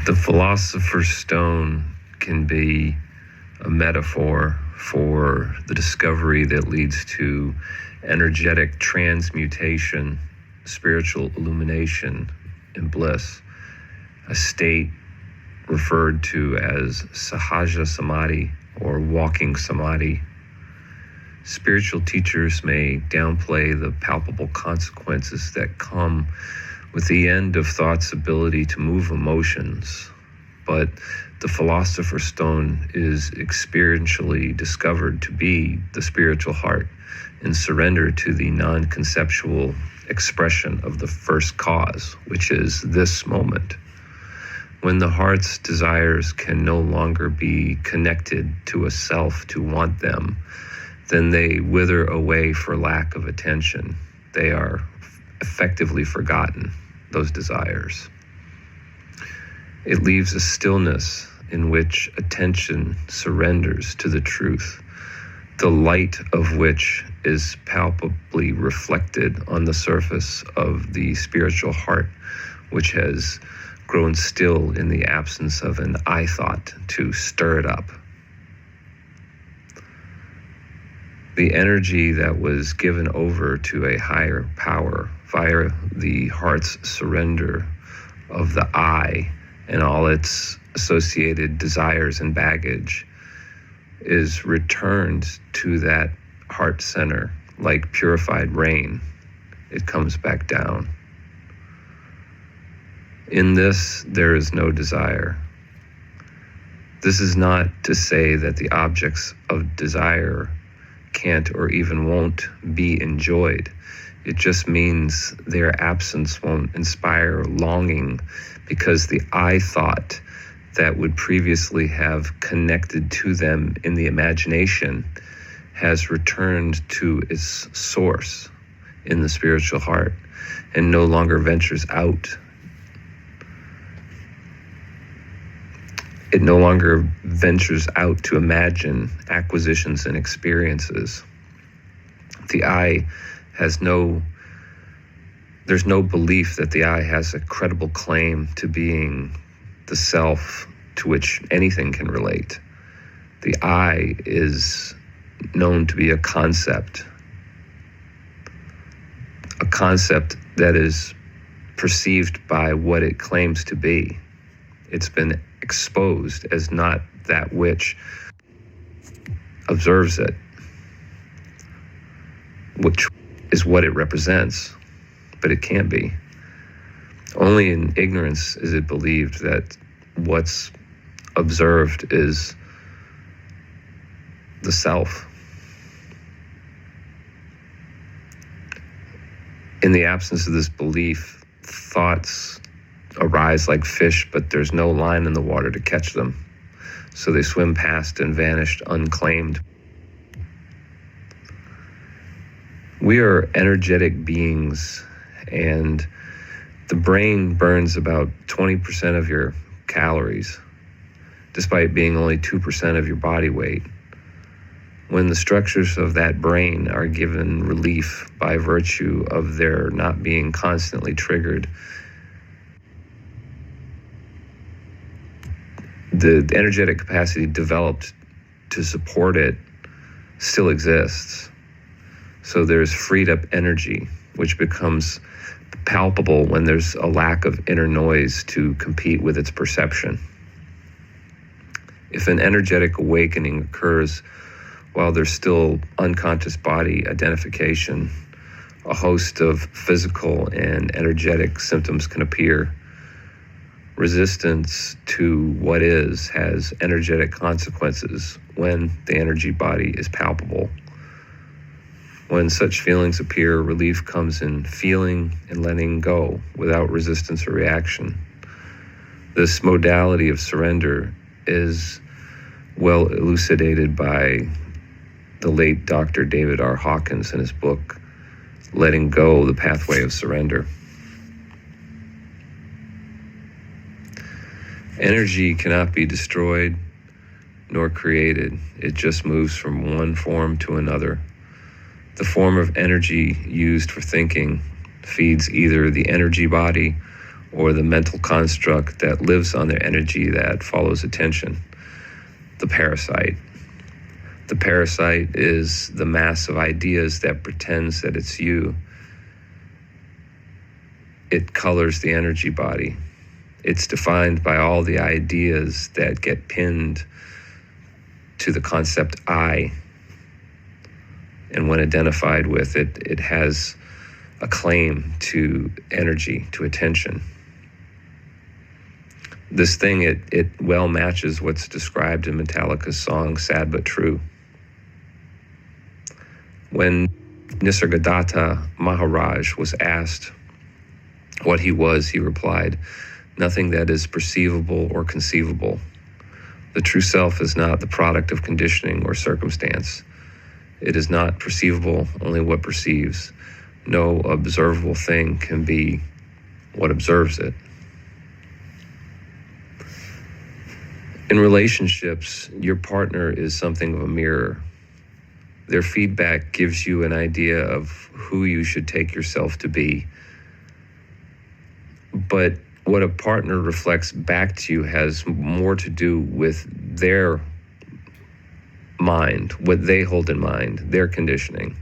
The Philosopher's Stone can be a metaphor for the discovery that leads to energetic transmutation, spiritual illumination, and bliss, a state referred to as Sahaja Samadhi or walking samadhi. Spiritual teachers may downplay the palpable consequences that come with the end of thought's ability to move emotions, but the Philosopher's Stone is experientially discovered to be the spiritual heart in surrender to the non-conceptual expression of the first cause, which is this moment. When the heart's desires can no longer be connected to a self to want them, then they wither away for lack of attention. They are effectively forgotten, those desires. It leaves a stillness in which attention surrenders to the truth, the light of which is palpably reflected on the surface of the spiritual heart, which has grown still in the absence of an I thought to stir it up. The energy that was given over to a higher power via the heart's surrender of the I and all its associated desires and baggage is returned to that heart center like purified rain. It comes back down. In this, there is no desire. This is not to say that the objects of desire can't or even won't be enjoyed. It just means their absence won't inspire longing because the I thought that would previously have connected to them in the imagination has returned to its source in the spiritual heart and no longer ventures out. It no longer ventures out to imagine acquisitions and experiences. The I has there's no belief that the I has a credible claim to being the self to which anything can relate. The I is known to be a concept that is perceived by what it claims to be. It's been exposed as not that which observes it, which is what it represents, but it can't be. Only in ignorance is it believed that what's observed is the self. In the absence of this belief, thoughts arise like fish, but there's no line in the water to catch them. So they swim past and vanished unclaimed. We are energetic beings, and the brain burns about 20% of your calories, despite being only 2% of your body weight. When the structures of that brain are given relief by virtue of their not being constantly triggered, the energetic capacity developed to support it still exists. So there's freed up energy, which becomes palpable when there's a lack of inner noise to compete with its perception. If an energetic awakening occurs while there's still unconscious body identification, a host of physical and energetic symptoms can appear. Resistance to what is has energetic consequences when the energy body is palpable. When such feelings appear, relief comes in feeling and letting go without resistance or reaction. This modality of surrender is well elucidated by the late Dr. David R. Hawkins in his book, Letting Go, The Pathway of Surrender. Energy cannot be destroyed nor created. It just moves from one form to another. The form of energy used for thinking feeds either the energy body or the mental construct that lives on their energy that follows attention, the parasite. The parasite is the mass of ideas that pretends that it's you. It colors the energy body. It's defined by all the ideas that get pinned to the concept I. And when identified with it, it has a claim to energy, to attention. This thing, it well matches what's described in Metallica's song, Sad But True. When Nisargadatta Maharaj was asked what he was, he replied, "Nothing that is perceivable or conceivable. The true self is not the product of conditioning or circumstance. It is not perceivable, only what perceives. No observable thing can be what observes it." In relationships, your partner is something of a mirror. Their feedback gives you an idea of who you should take yourself to be. But what a partner reflects back to you has more to do with their mind, what they hold in mind, their conditioning,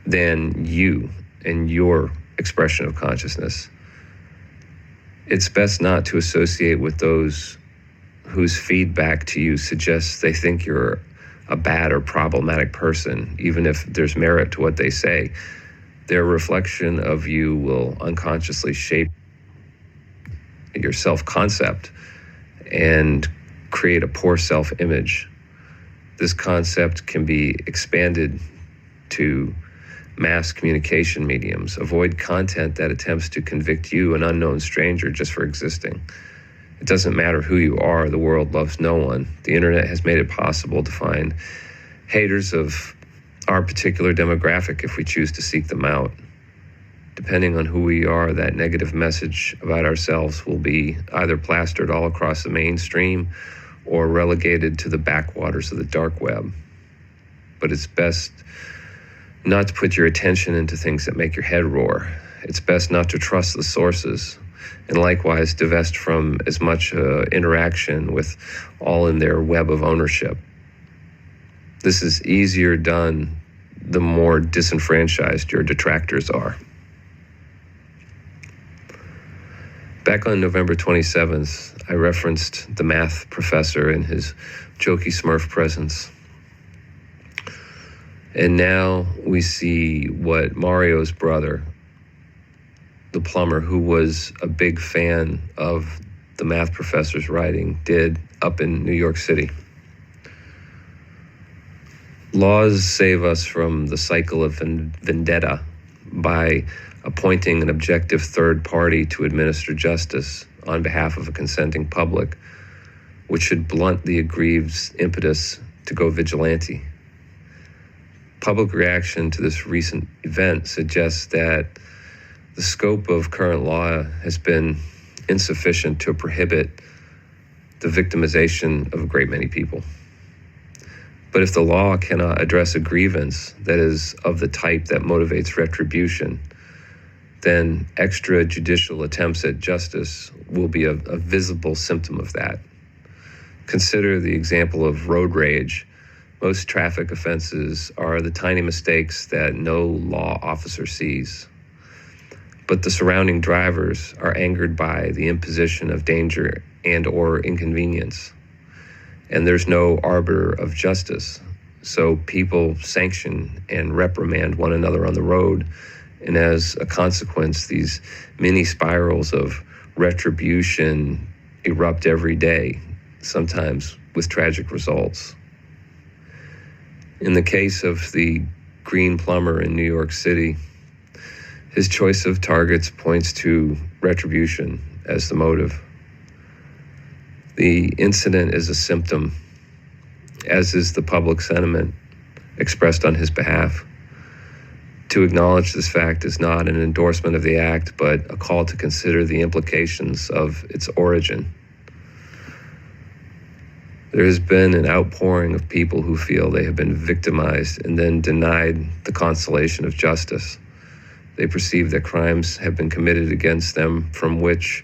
than you and your expression of consciousness. It's best not to associate with those whose feedback to you suggests they think you're a bad or problematic person, even if there's merit to what they say. Their reflection of you will unconsciously shape your self-concept and create a poor self-image. This concept can be expanded to mass communication mediums. Avoid content that attempts to convict you, an unknown stranger, just for existing. It doesn't matter who you are, the world loves no one. The internet has made it possible to find haters of our particular demographic if we choose to seek them out. Depending on who we are, that negative message about ourselves will be either plastered all across the mainstream or relegated to the backwaters of the dark web. But it's best not to put your attention into things that make your head roar. It's best not to trust the sources, and likewise divest from as much interaction with all in their web of ownership. This is easier done the more disenfranchised your detractors are. Back on November 27th, I referenced the math professor and his jokey Smurf presence. And now we see what Mario's brother, the plumber, who was a big fan of the math professor's writing, did up in New York City. Laws save us from the cycle of vendetta by appointing an objective third party to administer justice on behalf of a consenting public, which should blunt the aggrieved's impetus to go vigilante. Public reaction to this recent event suggests that the scope of current law has been insufficient to prohibit the victimization of a great many people. But if the law cannot address a grievance that is of the type that motivates retribution, then extrajudicial attempts at justice will be a visible symptom of that. Consider the example of road rage. Most traffic offenses are the tiny mistakes that no law officer sees. But the surrounding drivers are angered by the imposition of danger and or inconvenience. And there's no arbiter of justice. So people sanction and reprimand one another on the road. And as a consequence, these mini spirals of retribution erupt every day, sometimes with tragic results. In the case of the green plumber in New York City, his choice of targets points to retribution as the motive. The incident is a symptom, as is the public sentiment expressed on his behalf. To acknowledge this fact is not an endorsement of the act, but a call to consider the implications of its origin. There has been an outpouring of people who feel they have been victimized and then denied the consolation of justice. They perceive that crimes have been committed against them from which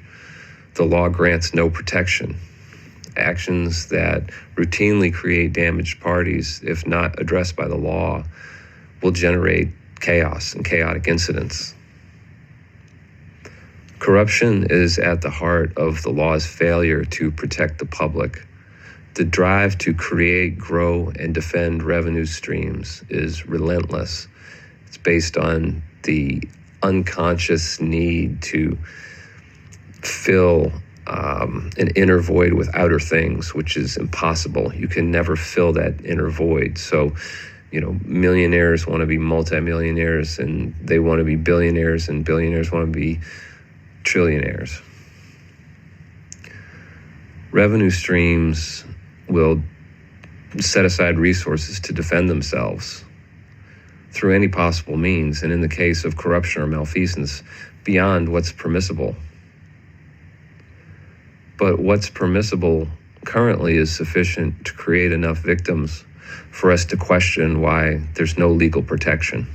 the law grants no protection. Actions that routinely create damaged parties, if not addressed by the law, will generate chaos and chaotic incidents. Corruption is at the heart of the law's failure to protect the public. The drive to create, grow, and defend revenue streams is relentless. It's based on the unconscious need to fill an inner void with outer things, which is impossible. You can never fill that inner void. So, millionaires want to be multimillionaires, and they want to be billionaires, and billionaires want to be trillionaires. Revenue streams will set aside resources to defend themselves through any possible means, and in the case of corruption or malfeasance, beyond what's permissible. But what's permissible currently is sufficient to create enough victims for us to question why there's no legal protection.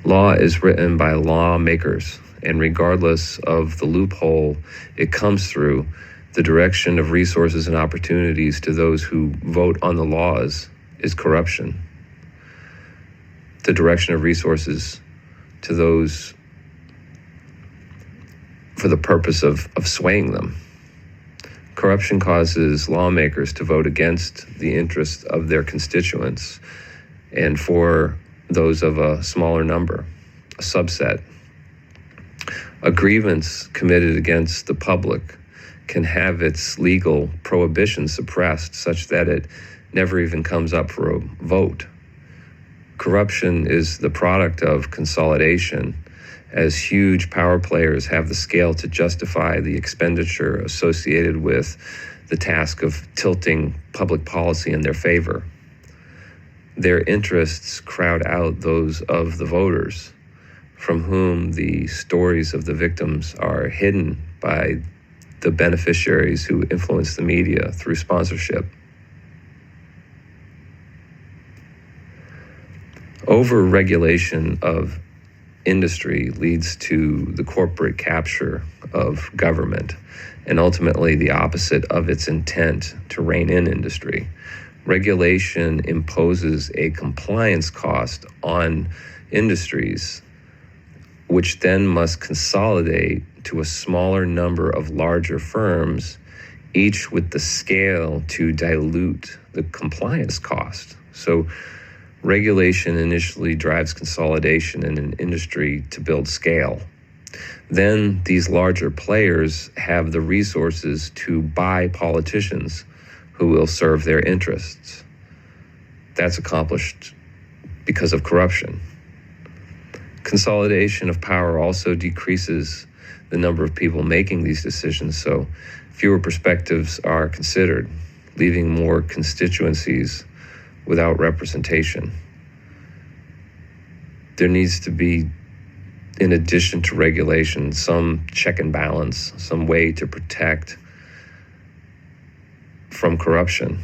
Law is written by lawmakers, and regardless of the loophole it comes through, the direction of resources and opportunities to those who vote on the laws is corruption. The direction of resources to those for the purpose of swaying them. Corruption causes lawmakers to vote against the interests of their constituents and for those of a smaller number, a subset. A grievance committed against the public can have its legal prohibition suppressed such that it never even comes up for a vote. Corruption is the product of consolidation, as huge power players have the scale to justify the expenditure associated with the task of tilting public policy in their favor. Their interests crowd out those of the voters, from whom the stories of the victims are hidden by the beneficiaries who influence the media through sponsorship. Over-regulation of industry leads to the corporate capture of government, and ultimately the opposite of its intent to rein in industry. Regulation imposes a compliance cost on industries, which then must consolidate to a smaller number of larger firms, each with the scale to dilute the compliance cost. So regulation initially drives consolidation in an industry to build scale. Then these larger players have the resources to buy politicians who will serve their interests. That's accomplished because of corruption. Consolidation of power also decreases the number of people making these decisions, so fewer perspectives are considered, leaving more constituencies without representation. There needs to be, in addition to regulation, some check and balance, some way to protect from corruption.